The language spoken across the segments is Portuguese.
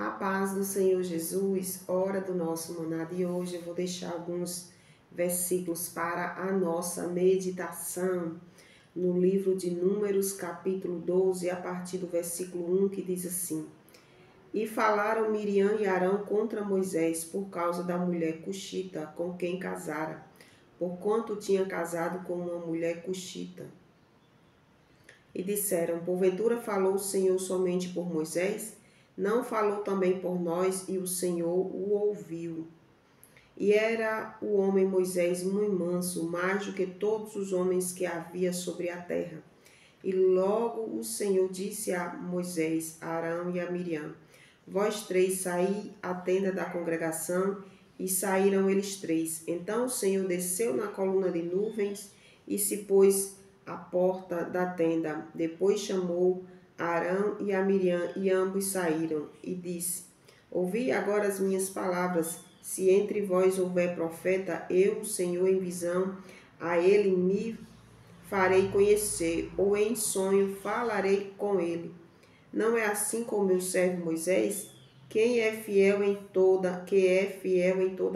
A paz do Senhor Jesus, hora do nosso maná de hoje. Eu vou deixar alguns versículos para a nossa meditação no livro de Números, capítulo 12, a partir do versículo 1, que diz assim: E falaram Miriam e Arão contra Moisés por causa da mulher cuxita com quem casara, porquanto tinha casado com uma mulher cuxita. E disseram: Porventura falou o Senhor somente por Moisés? Não falou também por nós, e o Senhor o ouviu. E era o homem Moisés muito manso, mais do que todos os homens que havia sobre a terra. E logo o Senhor disse a Moisés, a Arão e a Miriam: Vós três saí à tenda da congregação, e saíram eles três. Então o Senhor desceu na coluna de nuvens e se pôs à porta da tenda. Depois chamou a Arão e a Miriam, e ambos saíram, e disse: Ouvi agora as minhas palavras. Se entre vós houver profeta, eu, o Senhor, em visão, a ele me farei conhecer, ou em sonho falarei com ele. Não é assim com meu servo Moisés, que é fiel em toda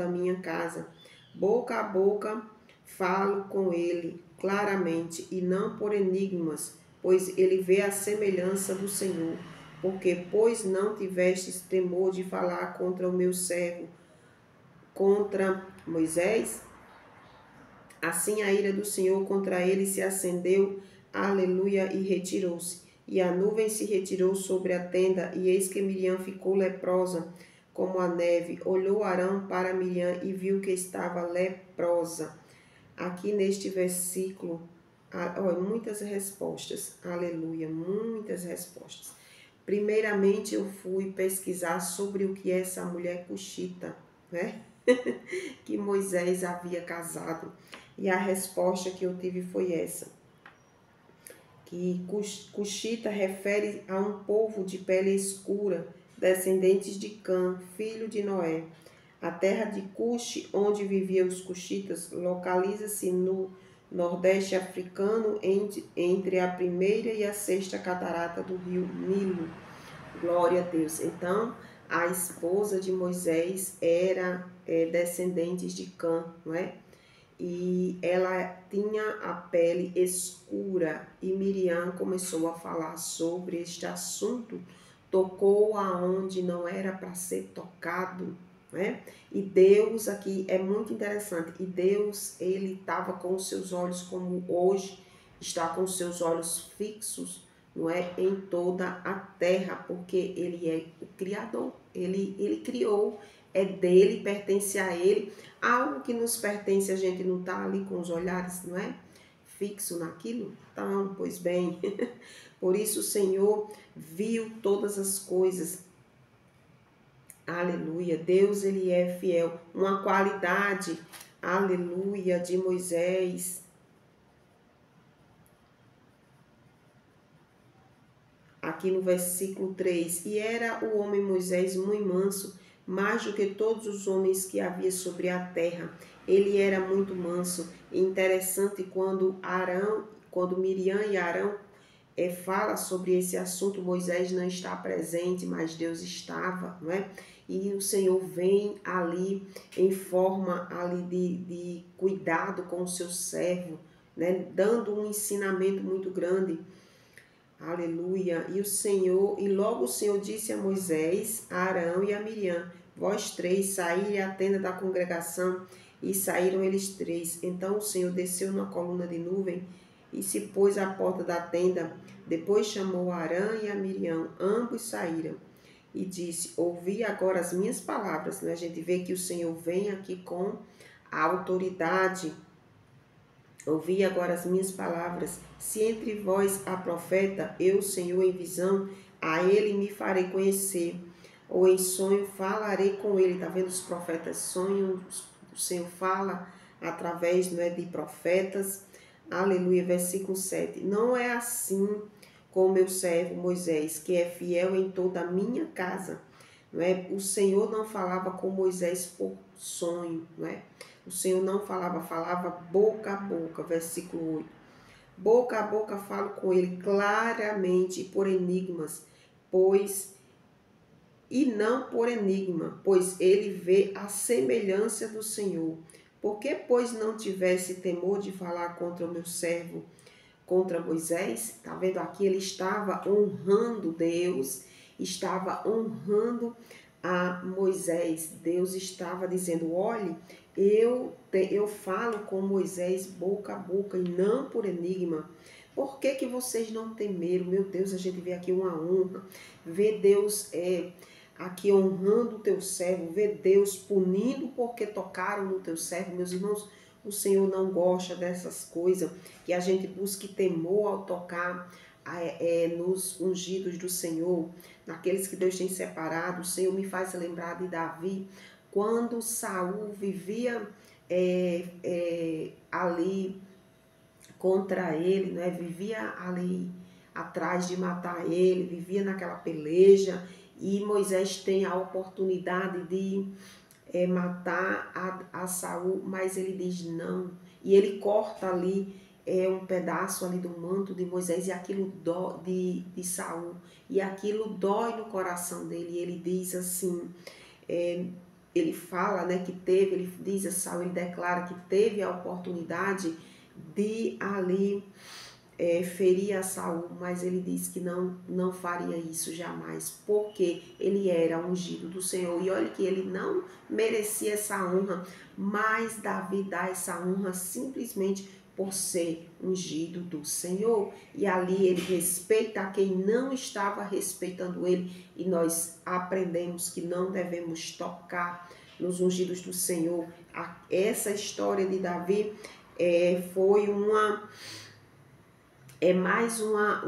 a minha casa. Boca a boca falo com ele claramente, e não por enigmas, pois ele vê a semelhança do Senhor. Porque, pois não tivestes temor de falar contra o meu servo, contra Moisés? Assim a ira do Senhor contra ele se acendeu, aleluia, e retirou-se. E a nuvem se retirou sobre a tenda, e eis que Miriam ficou leprosa, como a neve. Olhou Arão para Miriam e viu que estava leprosa. Aqui neste versículo, muitas respostas, aleluia, muitas respostas. Primeiramente eu fui pesquisar sobre o que é essa mulher cuxita, né? Que Moisés havia casado. E a resposta que eu tive foi essa: que cuxita refere a um povo de pele escura, descendentes de Cã, filho de Noé. A terra de Cuxi, onde viviam os cuxitas, localiza-se no nordeste africano, entre a primeira e a sexta catarata do rio Nilo. Glória a Deus. Então, a esposa de Moisés era descendente de Cã, não é? E ela tinha a pele escura, e Miriam começou a falar sobre este assunto, tocou aonde não era para ser tocado, né? E Deus aqui é muito interessante, e Deus, ele estava com os seus olhos, como hoje está com os seus olhos fixos, não é, em toda a terra, porque ele é o Criador, ele criou, é dele, pertence a ele. Algo que nos pertence, a gente não está ali com os olhares, não é? Fixo naquilo? Então, pois bem, por isso o Senhor viu todas as coisas. Aleluia, Deus, ele é fiel. Uma qualidade, aleluia, de Moisés. Aqui no versículo 3, e era o homem Moisés muito manso, mais do que todos os homens que havia sobre a terra. Ele era muito manso. Interessante quando Miriam e Arão fala sobre esse assunto, Moisés não está presente, mas Deus estava, não é? E o Senhor vem ali em forma ali de cuidado com o seu servo, né? Dando um ensinamento muito grande. Aleluia. E logo o Senhor disse a Moisés, a Arão e a Miriam: Vós três saí à tenda da congregação, e saíram eles três. Então o Senhor desceu na coluna de nuvem e se pôs à porta da tenda. Depois chamou a Arão e a Miriam, ambos saíram. E disse: Ouvi agora as minhas palavras. A gente vê que o Senhor vem aqui com a autoridade. Ouvi agora as minhas palavras. Se entre vós há profeta, eu, Senhor, em visão, a ele me farei conhecer. Ou em sonho falarei com ele. Está vendo os profetas sonham? O Senhor fala através, não é, de profetas. Aleluia, versículo 7. Não é assim com o meu servo Moisés, que é fiel em toda a minha casa. Não é? O Senhor não falava com Moisés por sonho, não é? O Senhor não falava boca a boca, versículo 8. Boca a boca falo com ele claramente por enigmas, pois e não por enigma, pois ele vê a semelhança do Senhor. Por que, pois, não tivesse temor de falar contra o meu servo, contra Moisés? Está vendo aqui? Ele estava honrando Deus, estava honrando a Moisés. Deus estava dizendo: olhe, eu falo com Moisés boca a boca e não por enigma. Por que que vocês não temeram? Meu Deus, a gente vê aqui uma honra, vê Deus aqui honrando o teu servo, vê Deus punindo porque tocaram no teu servo. Meus irmãos, o Senhor não gosta dessas coisas, que a gente busque temor ao tocar nos ungidos do Senhor, naqueles que Deus tem separado. O Senhor me faz lembrar de Davi, quando Saul vivia ali contra ele, né? Vivia ali atrás de matar ele, vivia naquela peleja, e Moisés tem a oportunidade de matar a Saul, mas ele diz não, e ele corta ali um pedaço ali do manto de Moisés, e aquilo de Saul, e aquilo dói no coração dele, e ele diz assim, ele fala, né, que teve, ele diz a Saul, ele declara que teve a oportunidade de ali ferir a Saul, mas ele disse que não faria isso jamais, porque ele era ungido do Senhor, e olha que ele não merecia essa honra, mas Davi dá essa honra simplesmente por ser ungido do Senhor, e ali ele respeita a quem não estava respeitando ele, e nós aprendemos que não devemos tocar nos ungidos do Senhor. Essa história de Davi foi mais uma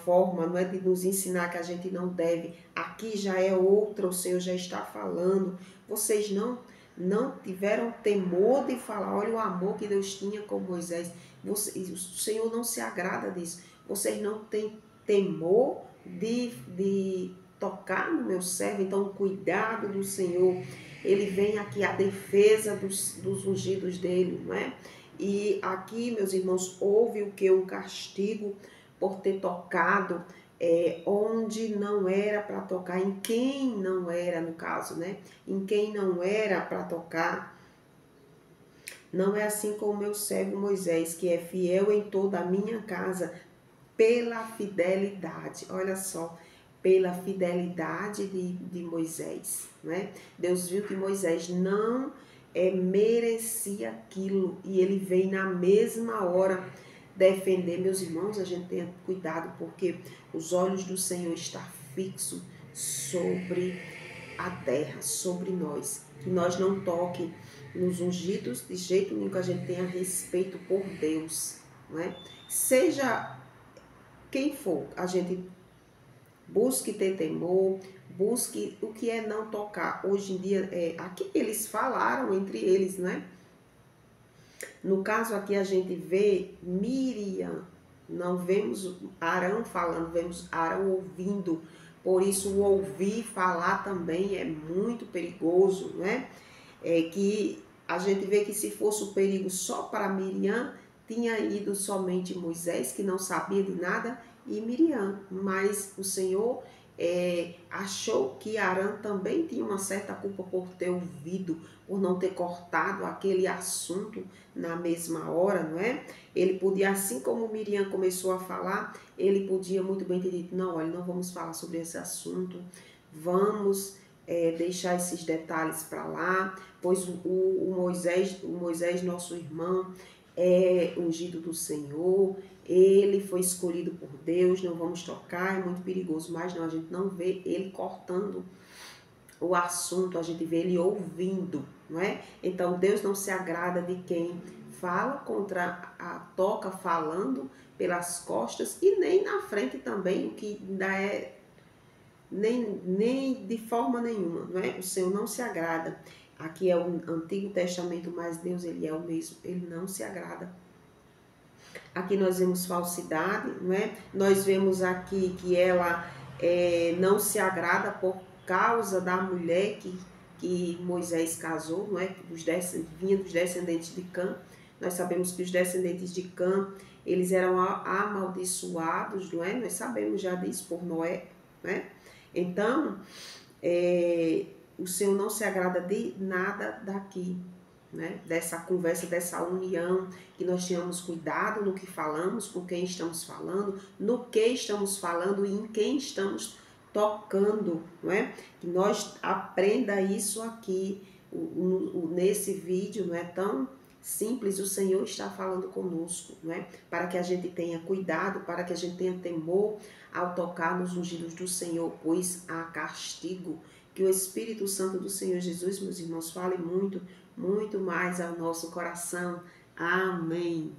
forma, não é, de nos ensinar que a gente não deve. Aqui já é outra, o Senhor já está falando. Vocês não tiveram temor de falar. Olha o amor que Deus tinha com Moisés. O Senhor não se agrada disso. Vocês não têm temor de tocar no meu servo. Então, o cuidado do Senhor, ele vem aqui a defesa dos ungidos dele, não é? E aqui, meus irmãos, houve o que? Um castigo por ter tocado onde não era para tocar, em quem não era, no caso, né? Em quem não era para tocar. Não é assim com o meu servo Moisés, que é fiel em toda a minha casa, pela fidelidade. Olha só, pela fidelidade de Moisés, né? Deus viu que Moisés não merecia aquilo, e ele veio na mesma hora defender. Meus irmãos, a gente tenha cuidado, porque os olhos do Senhor estão fixos sobre a terra, sobre nós. Que nós não toquem nos ungidos de jeito nenhum, que a gente tenha respeito por Deus, não é? Seja quem for, a gente busque ter temor, busque o que é não tocar. Hoje em dia, aqui eles falaram entre eles, né? No caso aqui a gente vê Miriam, não vemos Arão falando, vemos Arão ouvindo. Por isso o ouvir falar também é muito perigoso, né? Que a gente vê que se fosse o perigo só para Miriam, tinha ido somente Moisés, que não sabia de nada, e Miriam, mas o Senhor achou que Arão também tinha uma certa culpa por ter ouvido, por não ter cortado aquele assunto na mesma hora, não é? Ele podia, assim como Miriam começou a falar, ele podia muito bem ter dito, não, olha, não vamos falar sobre esse assunto, vamos deixar esses detalhes para lá, pois o Moisés, nosso irmão, é ungido do Senhor, ele foi escolhido por Deus, não vamos tocar, é muito perigoso, mas não, a gente não vê ele cortando o assunto, a gente vê ele ouvindo, não é? Então Deus não se agrada de quem fala toca falando pelas costas, e nem na frente também, o que ainda nem de forma nenhuma, não é? O Senhor não se agrada. Aqui é o Antigo Testamento, mas Deus, ele é o mesmo, ele não se agrada. Aqui nós vemos falsidade, não é? Nós vemos aqui que ela não se agrada por causa da mulher que Moisés casou, não é? Vinha dos descendentes de Cã. Nós sabemos que os descendentes de Cã, eles eram amaldiçoados, não é? Nós sabemos já disso por Noé, né? Então, o Senhor não se agrada de nada daqui, né? Dessa conversa, dessa união, que nós tenhamos cuidado no que falamos, com quem estamos falando, no que estamos falando e em quem estamos tocando, não é? Que nós aprenda isso aqui, nesse vídeo, não é tão simples, o Senhor está falando conosco, não é? Para que a gente tenha cuidado, para que a gente tenha temor ao tocar nos ungidos do Senhor, pois há castigo. Que o Espírito Santo do Senhor Jesus, meus irmãos, fale muito, muito mais ao nosso coração. Amém.